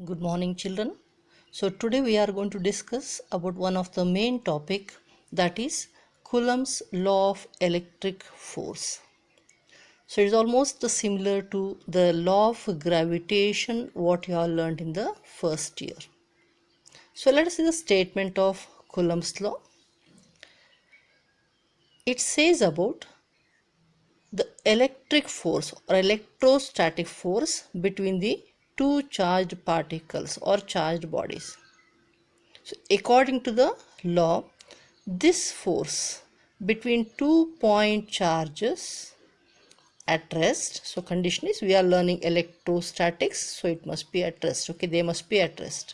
Good morning, children. So today we are going to discuss about one of the main topic, that is Coulomb's law of electric force. So it is almost similar to the law of gravitation what you have learned in the first year. So let us see the statement of Coulomb's law. It says about the electric force or electrostatic force between the two charged particles or charged bodies. So according to the law, this force between 2 point charges at rest, so condition is we are learning electrostatics, so it must be at rest. Okay, they must be at rest.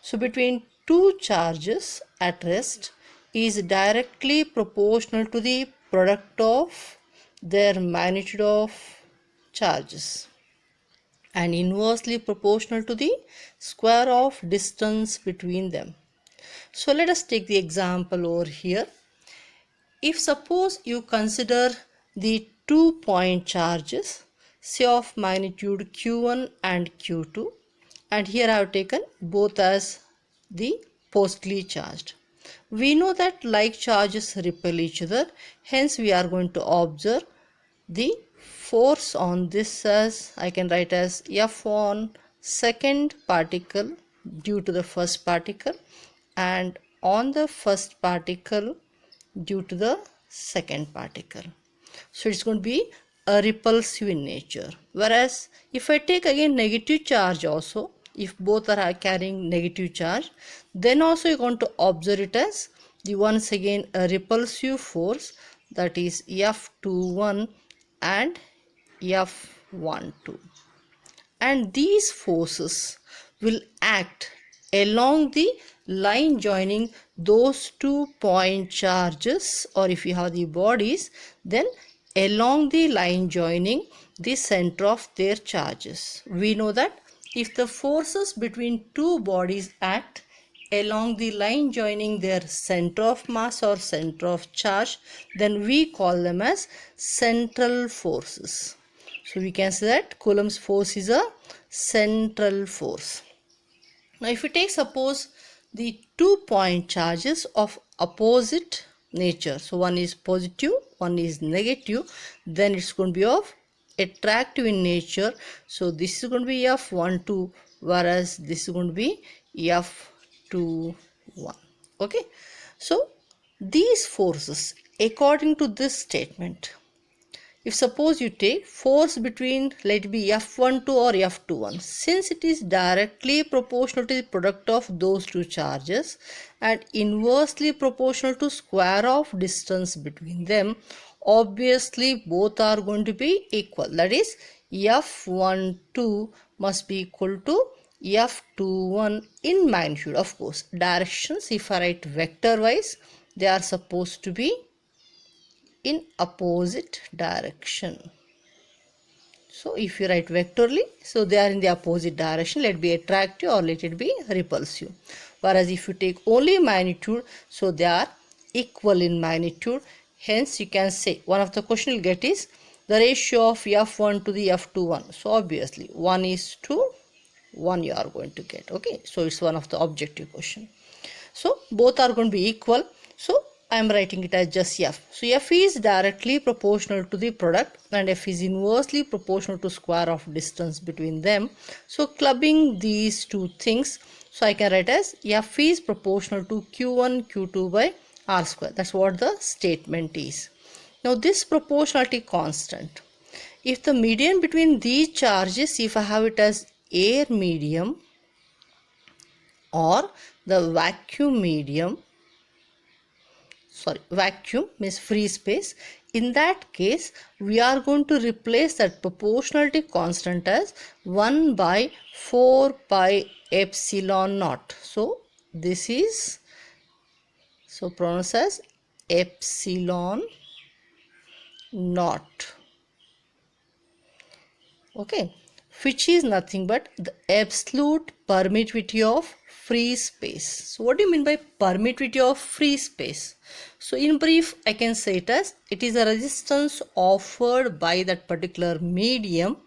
So between two charges at rest is directly proportional to the product of their magnitude of charges and inversely proportional to the square of distance between them. So let us take the example over here. If suppose you consider the 2 point charges, say of magnitude q1 and q2, and here I have taken both as the positively charged. We know that like charges repel each other, hence we are going to observe the force on this as I can write as F on second particle due to the first particle and on the first particle due to the second particle. So it's going to be a repulsive in nature. Whereas if I take again negative charge also, if both are carrying negative charge, then also you're going to observe it as the once again a repulsive force, that is F21 and F12. And these forces will act along the line joining those 2 point charges, or if you have the bodies, then along the line joining the center of their charges. We know that if the forces between two bodies act along the line joining their center of mass or center of charge, then we call them as central forces. So we can say that Coulomb's force is a central force. Now if we take suppose the 2 point charges of opposite nature, so one is positive, one is negative, then it's going to be of attractive in nature. So this is going to be F12, whereas this is going to be F21. Okay, so these forces according to this statement, if suppose you take force between, let it be F12 or F21, since it is directly proportional to the product of those two charges and inversely proportional to square of distance between them, obviously both are going to be equal. That is F12 must be equal to F21 in magnitude. Of course, directions, if I write vector wise, they are supposed to be in opposite direction. So if you write vectorly, so they are in the opposite direction, let it be attractive or let it be repulsive. Whereas if you take only magnitude, so they are equal in magnitude. Hence you can say one of the question will get is the ratio of F1 to the F21. So obviously 1:1 you are going to get. Okay, so it's one of the objective question. So both are going to be equal. So I am writing it as just F. So F is directly proportional to the product and F is inversely proportional to square of distance between them. So clubbing these two things, so I can write as F is proportional to Q1 Q2 by R square. That's what the statement is. Now this proportionality constant, if the medium between these charges, if I have it as air medium or the vacuum medium, vacuum means free space, in that case we are going to replace that proportionality constant as 1 by 4 pi epsilon naught. So this is so pronounced as epsilon naught. Okay, which is nothing but the absolute permittivity of free space. So what do you mean by permittivity of free space? So in brief, I can say it as it is a resistance offered by that particular medium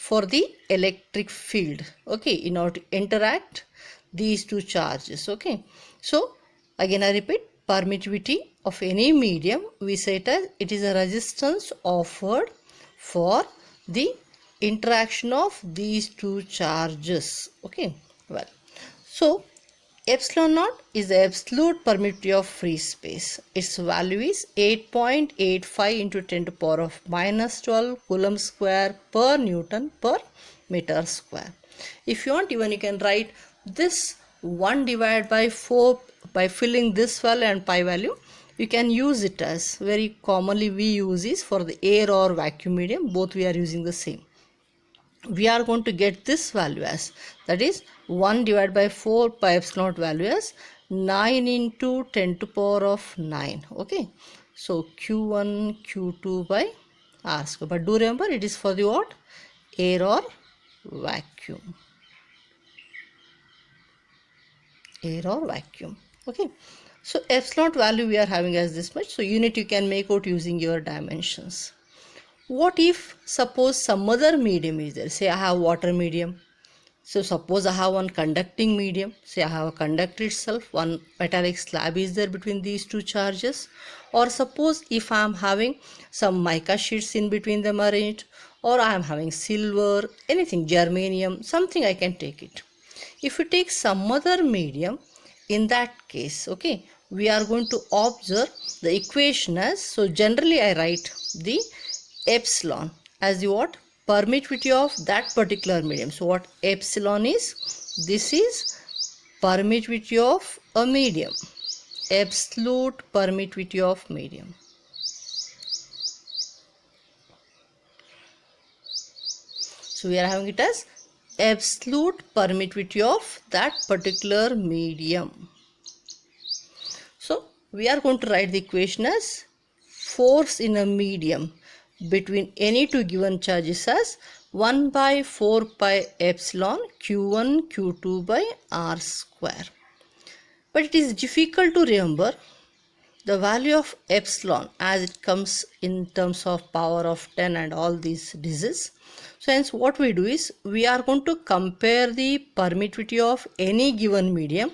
for the electric field, okay, in order to interact these two charges, okay. So again I repeat, permittivity of any medium, we say it as it is a resistance offered for the interaction of these two charges, okay. Well, so epsilon naught is the absolute permittivity of free space. Its value is 8.85 into 10 to the power of minus 12 coulomb square per Newton per meter square. If you want, even you can write this 1 divided by 4 by filling this value and pi value. You can use it as, very commonly we use is for the air or vacuum medium, both we are using the same. We are going to get this value as, that is 1 divided by 4 pi epsilon naught value as 9 into 10 to the power of 9, okay. So q1 q2 by r square, but do remember it is for the what, air or vacuum, air or vacuum, okay. So epsilon value we are having as this much, so unit you can make out using your dimensions. What if suppose some other medium is there, say I have water medium. So suppose I have one conducting medium, say I have a conductor itself, one metallic slab is there between these two charges. Or suppose if I am having some mica sheets in between them arranged, or I am having silver, anything, germanium, something I can take it. If you take some other medium, in that case, okay, we are going to observe the equation as, so generally I write the epsilon as the what, permittivity of that particular medium. So what epsilon is, this is permittivity of a medium, absolute permittivity of medium. So we are having it as absolute permittivity of that particular medium. So we are going to write the equation as force in a medium between any two given charges as 1 by 4 pi epsilon q1 q2 by r square. But it is difficult to remember the value of epsilon as it comes in terms of power of 10 and all these digits. So hence what we do is, we are going to compare the permittivity of any given medium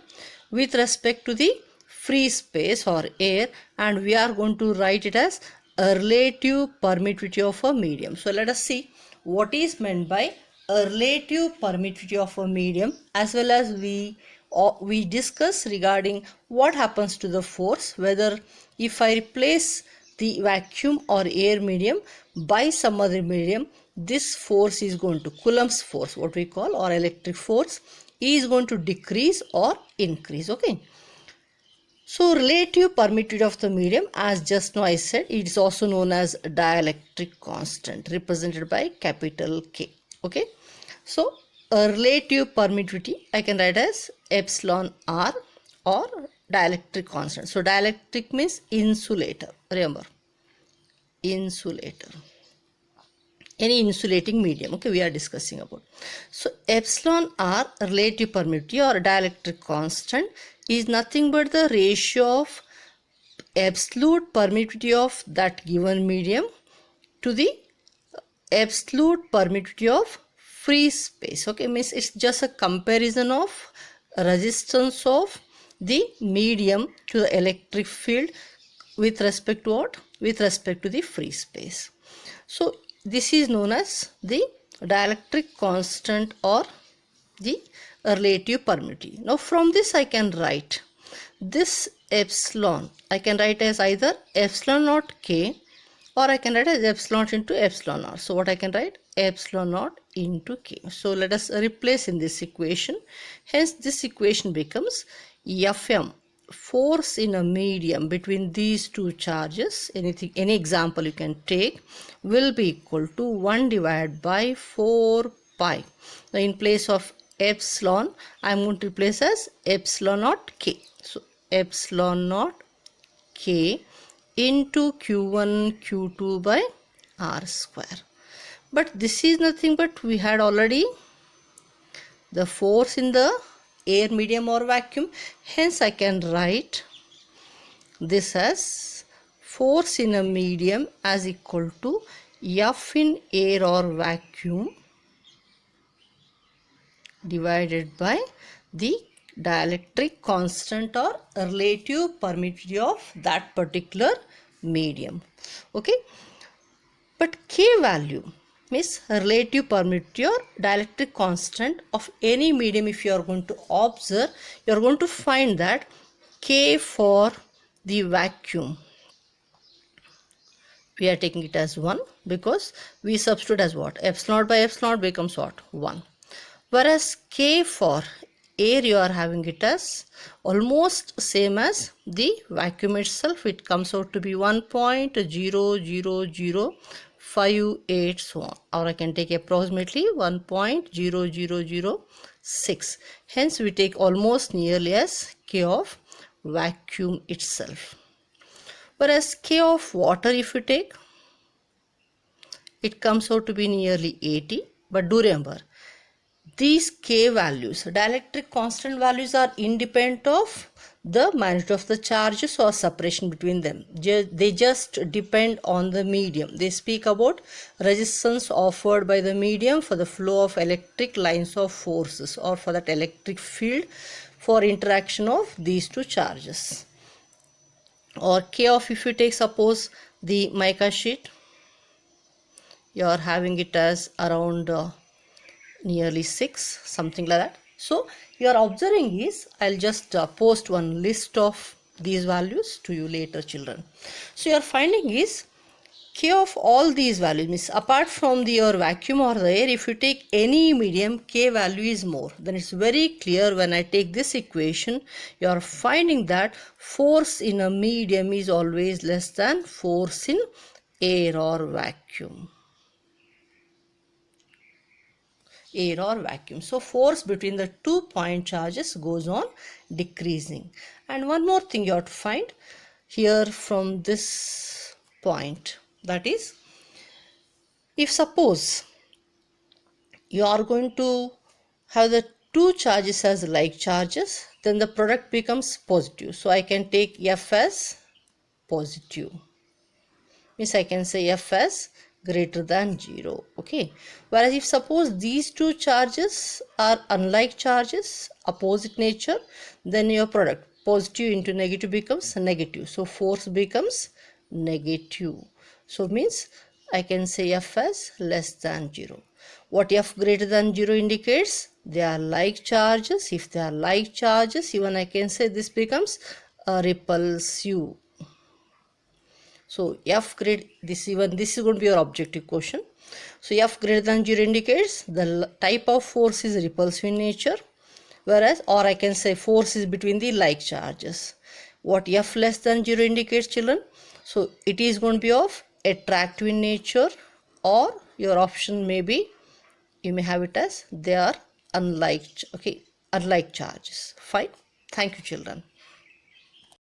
with respect to the free space or air, and we are going to write it as a relative permittivity of a medium. So let us see what is meant by a relative permittivity of a medium, as well as we discuss regarding what happens to the force, whether if I replace the vacuum or air medium by some other medium, this force is going to, Coulomb's force what we call, or electric force, is going to decrease or increase, okay. So relative permittivity of the medium, as just now I said, it is also known as dielectric constant, represented by capital K, okay. So a relative permittivity I can write as epsilon r, or dielectric constant. So dielectric means insulator, remember, insulator, any insulating medium, okay, we are discussing about. So epsilon r, relative permittivity or dielectric constant, is nothing but the ratio of absolute permittivity of that given medium to the absolute permittivity of free space, okay. Means it's just a comparison of resistance of the medium to the electric field with respect to what, with respect to the free space. So this is known as the dielectric constant or the relative permittivity. Now from this I can write this epsilon, I can write as either epsilon naught k, or I can write as epsilon into epsilon naught. So what I can write, epsilon naught into k. So let us replace in this equation. Hence this equation becomes Fm, force in a medium between these two charges, anything, any example you can take, will be equal to 1 divided by 4 pi. Now in place of epsilon I am going to replace as epsilon naught k. So epsilon naught k into q1 q2 by r square. But this is nothing but we had already the force in the air medium or vacuum. Hence I can write this as force in a medium as equal to F in air or vacuum divided by the dielectric constant or relative permittivity of that particular medium. Okay, but K value means relative permittivity or dielectric constant of any medium. If you are going to observe, you are going to find that K for the vacuum, we are taking it as 1 because we substitute as what? Epsilon naught by epsilon naught becomes what? 1. Whereas K for air, you are having it as almost same as the vacuum itself. It comes out to be 1.00058, so on, or I can take approximately 1.00006. Hence we take almost nearly as K of vacuum itself. Whereas K of water, if you take, it comes out to be nearly 80. But do remember, these K values, dielectric constant values, are independent of the magnitude of the charges or separation between them. They just depend on the medium. They speak about resistance offered by the medium for the flow of electric lines of forces, or for that electric field for interaction of these two charges. Or K of, if you take suppose the mica sheet, you are having it as around nearly 6, something like that. So you are observing is, I'll just post one list of these values to you later, children. So your finding is K of all these values, means apart from your vacuum or the air, if you take any medium, K value is more. Then it's very clear when I take this equation, you are finding that force in a medium is always less than force in air or vacuum. So force between the 2 point charges goes on decreasing. And one more thing you have to find here from this point, that is, if suppose you are going to have the two charges as like charges, then the product becomes positive. So I can take F as positive, means I can say F as greater than 0. Okay, whereas if suppose these two charges are unlike charges, opposite nature, then your product positive into negative becomes negative, so force becomes negative. So means I can say F as less than 0. What F greater than 0 indicates? They are like charges. If they are like charges, even I can say this becomes a repulsive. So F greater, this is going to be your objective question. So F greater than 0 indicates the type of force is repulsive in nature, whereas, or I can say force is between the like charges. What F less than 0 indicates, children? So it is going to be of attractive in nature, or your option may be, you may have it as they are unlike, okay, unlike charges. Fine. Thank you, children.